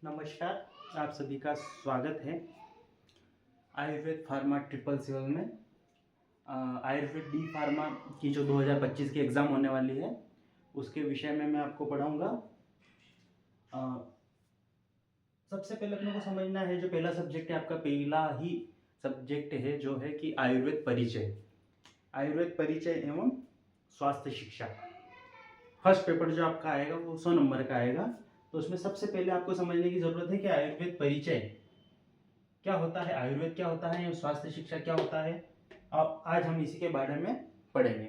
नमस्कार, आप सभी का स्वागत है आयुर्वेद फार्मा 777 में। आयुर्वेद डी फार्मा की जो 2025 की एग्ज़ाम होने वाली है उसके विषय में मैं आपको पढ़ाऊँगा। सबसे पहले अपने को समझना है, जो पहला सब्जेक्ट है आपका, पहला ही सब्जेक्ट है जो है कि आयुर्वेद परिचय। आयुर्वेद परिचय एवं स्वास्थ्य शिक्षा। फर्स्ट पेपर जो आपका आएगा वो 100 नंबर का आएगा। तो उसमें सबसे पहले आपको समझने की जरूरत है कि आयुर्वेद परिचय क्या होता है, आयुर्वेद क्या होता है, स्वास्थ्य शिक्षा क्या होता है। अब आज हम इसी के बारे में पढ़ेंगे।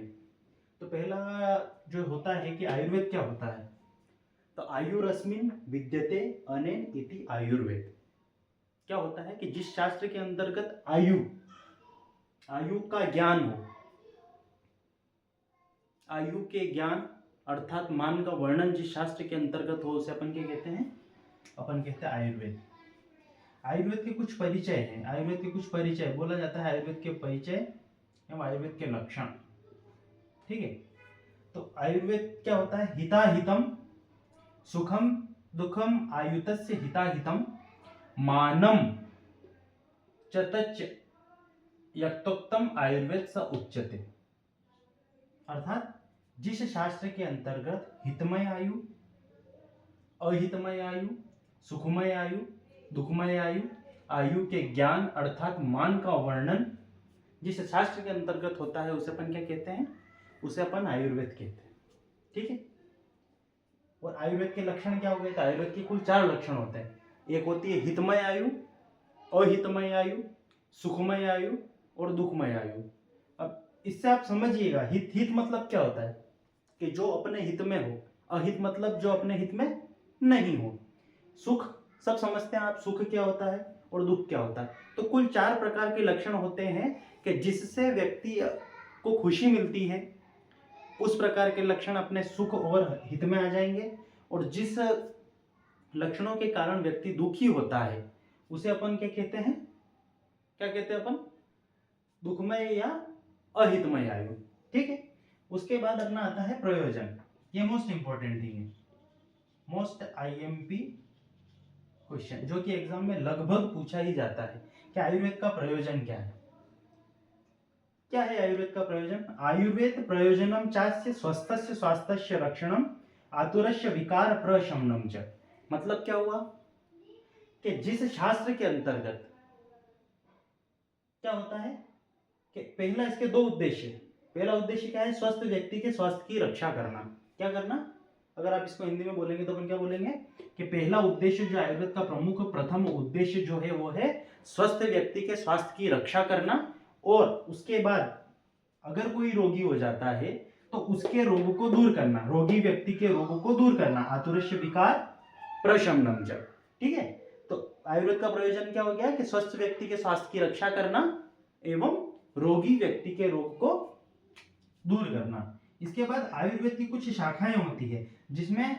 तो पहला जो होता है कि आयुर्वेद क्या होता है, तो आयुरस्मिन् विद्यते अनेन इति आयुर्वेद। क्या होता है कि जिस शास्त्र के अंतर्गत आयु का ज्ञान हो, आयु के ज्ञान अर्थात मान का वर्णन जिस शास्त्र के अंतर्गत हो उसे अपन क्या कहते हैं, अपन कहते हैं आयुर्वेद। आयुर्वेद के कुछ परिचय हैं, आयुर्वेद के कुछ परिचय बोला जाता है, आयुर्वेद के परिचय एवं आयुर्वेद के लक्षण। ठीक है, तो आयुर्वेद क्या होता है, हिताहितम सुखम दुखम आयुतस्य हिताहितम मानम चतच यक्तोक्तम आयुर्वेद स उच्यते। अर्थात जिस शास्त्र के अंतर्गत हितमय आयु, अहितमय आयु, सुखमय आयु, दुखमय आयु, आयु के ज्ञान अर्थात मान का वर्णन जिस शास्त्र के अंतर्गत होता है उसे अपन क्या कहते हैं, उसे अपन आयुर्वेद कहते हैं। ठीक है, और आयुर्वेद के लक्षण क्या हो गए, तो आयुर्वेद के कुल 4 लक्षण होते हैं। एक होती है हितमय आयु, अहितमय आयु, सुखमय आयु और दुखमय आयु। अब इससे आप समझिएगा, हित मतलब क्या होता है कि जो अपने हित में हो, अहित मतलब जो अपने हित में नहीं हो, सुख सब समझते हैं आप, सुख क्या होता है और दुख क्या होता है। तो कुल 4 प्रकार के लक्षण होते हैं कि जिससे व्यक्ति को खुशी मिलती है, उस प्रकार के लक्षण अपने सुख और हित में आ जाएंगे। और जिस लक्षणों के कारण व्यक्ति दुखी होता है उसे अपन क्या कहते हैं, क्या कहते हैं अपन, दुखमय या अहितमय आयु। ठीक है, उसके बाद अपना आता है प्रयोजन। ये मोस्ट इंपॉर्टेंट थिंग है, मोस्ट आईएमपी क्वेश्चन जो कि एग्जाम में लगभग पूछा ही जाता है कि आयुर्वेद का प्रयोजन क्या है। क्या है आयुर्वेद का प्रयोजन, आयुर्वेद प्रयोजनम चास्य स्वस्थस्य स्वास्थ्यस्य रक्षणम आतुरस्य विकार प्रशमनम च। मतलब क्या हुआ कि जिस शास्त्र के अंतर्गत क्या होता है कि पहला इसके 2 उद्देश्य। पहला उद्देश्य क्या है, स्वस्थ व्यक्ति के स्वास्थ्य की रक्षा करना। क्या करना, अगर आप इसको हिंदी में बोलेंगे तो अपन क्या बोलेंगे कि पहला उद्देश्य जो आयुर्वेद का प्रथम उद्देश्य जो है वो है स्वस्थ व्यक्ति के स्वास्थ्य की रक्षा करना। और उसके बाद अगर कोई रोगी हो जाता है तो उसके रोग को दूर करना, रोगी व्यक्ति के रोग को दूर करना, आतुरस्य विकार प्रशमनम च। ठीक है, तो आयुर्वेद का प्रयोजन क्या हो गया कि स्वस्थ व्यक्ति के स्वास्थ्य की रक्षा करना एवं रोगी व्यक्ति के रोग को दूर करना। इसके बाद आयुर्वेद की कुछ शाखाएं होती है जिसमें